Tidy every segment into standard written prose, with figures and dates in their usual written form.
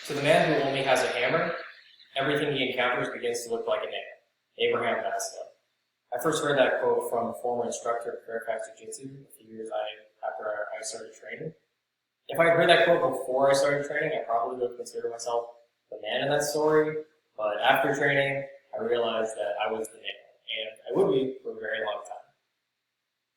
To the man who only has a hammer, everything he encounters begins to look like a nail. Abraham Maslow. I first heard that quote from a former instructor at Fairfax Jiu-Jitsu a few years after I started training. If I had heard that quote before I started training, I probably would have considered myself the man in that story, but after training, I realized that I was the nail, and I would be for a very long time.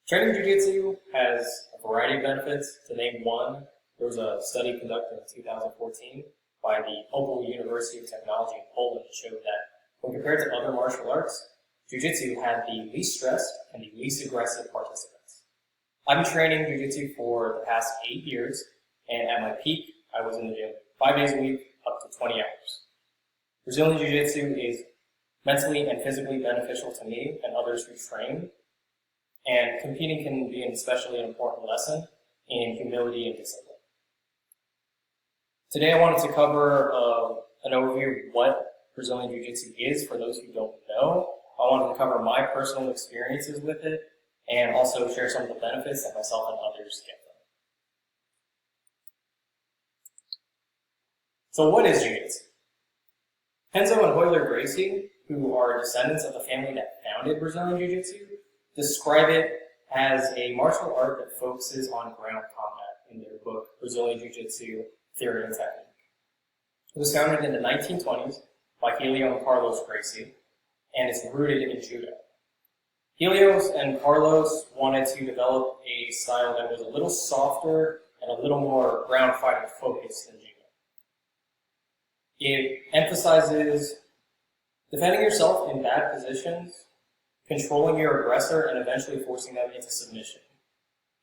Training Jiu-Jitsu has a variety of benefits. To name one, there was a study conducted in 2014 by the Opel University of Technology in Poland that showed that when compared to other martial arts, Jiu-Jitsu had the least stress and the least aggressive participants. I've been training Jiu-Jitsu for the past 8 years, and at my peak, I was in the gym 5 days a week, up to 20 hours. Brazilian Jiu-Jitsu is mentally and physically beneficial to me and others who train, and competing can be an especially important lesson in humility and discipline. Today I wanted to cover an overview of what Brazilian Jiu-Jitsu is for those who don't know. I wanted to cover my personal experiences with it and also share some of the benefits that myself and others get from it. So what is Jiu-Jitsu? Renzo and Royler Gracie, who are descendants of the family that founded Brazilian Jiu-Jitsu, describe it as a martial art that focuses on ground combat in their book, Brazilian Jiu-Jitsu Theory and Technique. It was founded in the 1920s by Helio and Carlos Gracie, and it's rooted in judo. Helios and Carlos wanted to develop a style that was a little softer and a little more ground fighting focused than judo. It emphasizes defending yourself in bad positions, controlling your aggressor, and eventually forcing them into submission.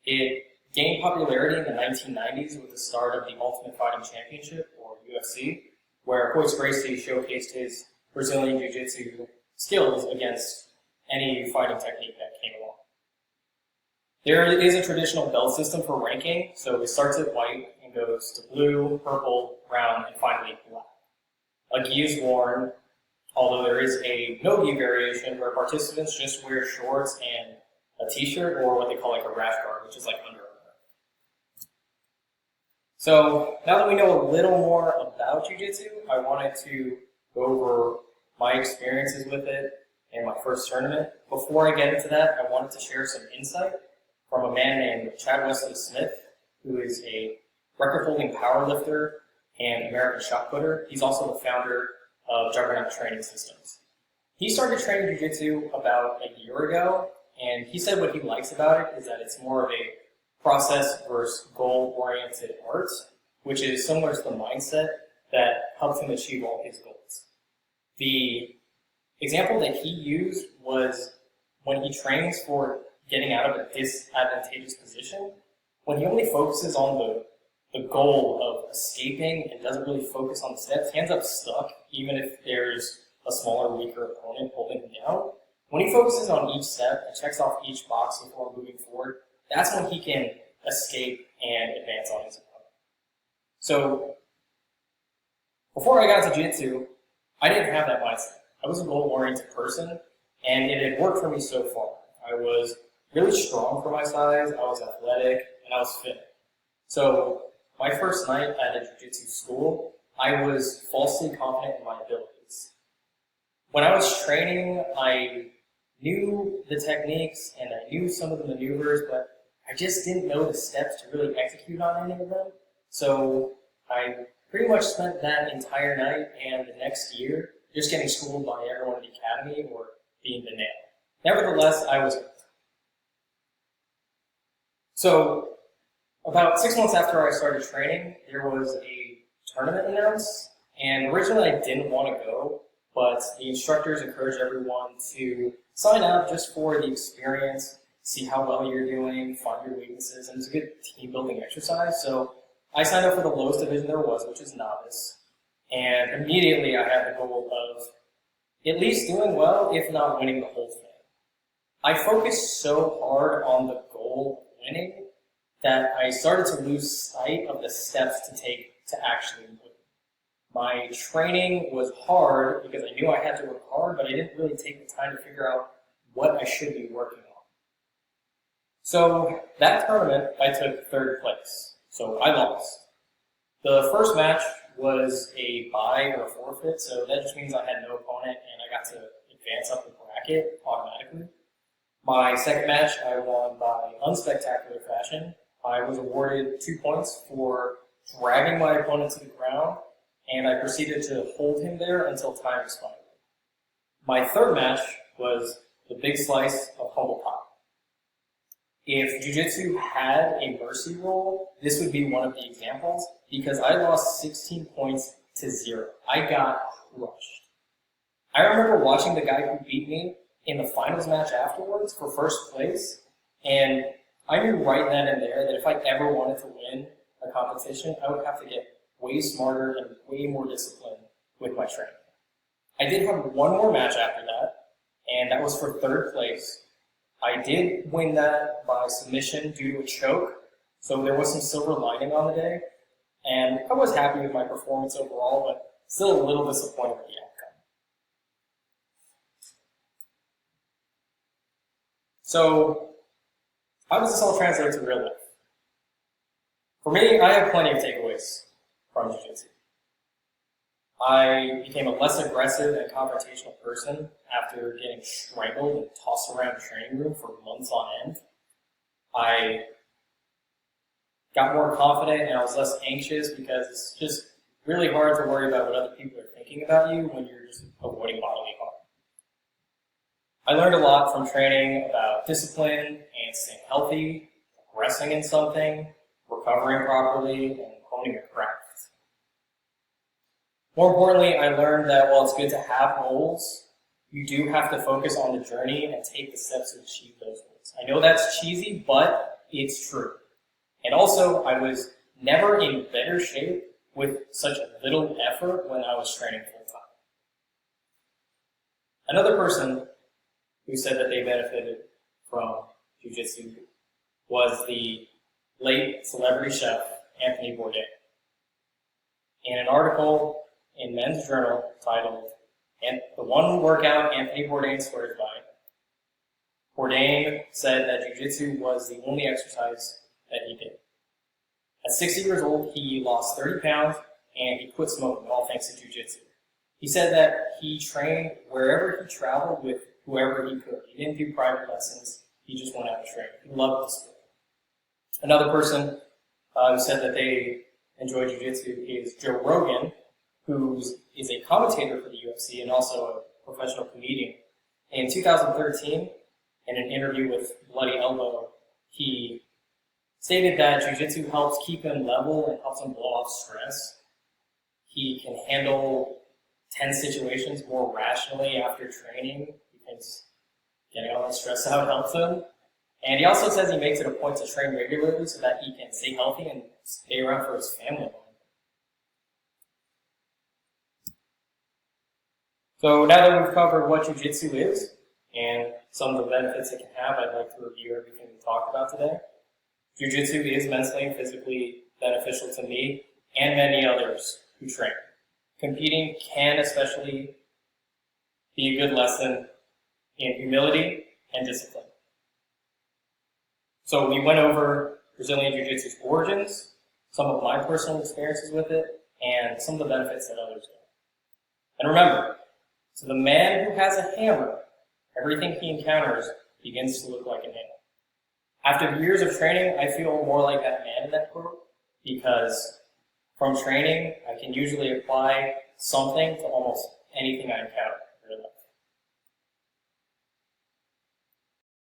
It gained popularity in the 1990s with the start of the Ultimate Fighting Championship, or UFC, where Royce Gracie showcased his Brazilian Jiu-Jitsu skills against any fighting technique that came along. There is a traditional belt system for ranking, so it starts at white and goes to blue, purple, brown, and finally black. A gi is worn, although there is a no-gi variation where participants just wear shorts and a t-shirt, or what they call like a rash guard, which is like Under Armour. So now that we know a little more about Jiu-Jitsu, I wanted to go over my experiences with it in my first tournament. Before I get into that, I wanted to share some insight from a man named Chad Wesley Smith, who is a record-holding powerlifter and American shot putter. He's also the founder of Juggernaut Training Systems. He started training Jiu-Jitsu about a year ago, and he said what he likes about it is that it's more of a process versus goal-oriented art, which is similar to the mindset that helped him achieve all his goals. The example that he used was when he trains for getting out of a disadvantageous position, when he only focuses on the goal of escaping and doesn't really focus on the steps, he ends up stuck, even if there's a smaller, weaker opponent holding him down. When he focuses on each step and checks off each box before moving forward, that's when he can escape and advance on his opponent. So, before I got to Jiu-Jitsu, I didn't have that mindset. I was a goal-oriented person, and it had worked for me so far. I was really strong for my size, I was athletic, and I was fit. So, my first night at a Jiu-Jitsu school, I was falsely confident in my abilities. When I was training, I knew the techniques and I knew some of the maneuvers, but I just didn't know the steps to really execute on any of them. So I pretty much spent that entire night and the next year just getting schooled by everyone in the academy or being the nail. Nevertheless, I was hooked. So about 6 months after I started training, there was a tournament announced, and originally I didn't want to go, but the instructors encouraged everyone to sign up just for the experience, see how well you're doing, find your weaknesses, and it's a good team building exercise. So I signed up for the lowest division there was, which is novice, and immediately I had the goal of at least doing well, if not winning the whole thing. I focused so hard on the goal of winning that I started to lose sight of the steps to take to actually win. My training was hard because I knew I had to work hard, but I didn't really take the time to figure out what I should be working on. So that tournament, I took third place. So I lost. The first match was a bye or a forfeit, so that just means I had no opponent and I got to advance up the bracket automatically. My second match, I won by unspectacular fashion. I was awarded 2 points for dragging my opponent to the ground, and I proceeded to hold him there until time expired. My third match was the big slice of humble pie. If Jiu-Jitsu had a mercy rule, this would be one of the examples, because I lost 16 points to 0. I got crushed. I remember watching the guy who beat me in the finals match afterwards for first place, and I knew right then and there that if I ever wanted to win a competition, I would have to get way smarter and way more disciplined with my training. I did have one more match after that, and that was for third place. I did win that by submission due to a choke, so there was some silver lining on the day, and I was happy with my performance overall, but still a little disappointed with the outcome. So, how does this all translate to real life? For me, I have plenty of takeaways from Jiu-Jitsu. I became a less aggressive and confrontational person after getting strangled and tossed around the training room for months on end. I got more confident and I was less anxious because it's just really hard to worry about what other people are thinking about you when you're just avoiding bodily harm. I learned a lot from training about discipline and staying healthy, progressing in something, recovering properly, and honing a craft. More importantly, I learned that while it's good to have goals, you do have to focus on the journey and take the steps to achieve those goals. I know that's cheesy, but it's true. And also, I was never in better shape with such little effort when I was training full time. Another person who said that they benefited from Jiu-Jitsu was the late celebrity chef, Anthony Bourdain. In an article in Men's Journal titled, "The One Workout Anthony Bourdain Swears By," Bourdain said that Jiu-Jitsu was the only exercise that he did. At 60 years old, he lost 30 pounds and he quit smoking, all thanks to Jiu-Jitsu. He said that he trained wherever he traveled with whoever he could. He didn't do private lessons, he just went out and trained. He loved the sport. Another person who said that they enjoy Jiu-Jitsu is Joe Rogan, who is a commentator for the UFC and also a professional comedian. In 2013, in an interview with Bloody Elbow, he stated that Jiu-Jitsu helps keep him level and helps him blow off stress. He can handle tense situations more rationally after training because getting all that stress out helps him. And he also says he makes it a point to train regularly so that he can stay healthy and stay around for his family. So now that we've covered what Jiu-Jitsu is and some of the benefits it can have, I'd like to review everything we talked about today. Jiu-Jitsu is mentally and physically beneficial to me and many others who train. Competing can especially be a good lesson in humility and discipline. So we went over Brazilian Jiu-Jitsu's origins, some of my personal experiences with it, and some of the benefits that others get. And remember, to the man who has a hammer, everything he encounters begins to look like a nail. After years of training, I feel more like that man in that quote, because from training, I can usually apply something to almost anything I encounter.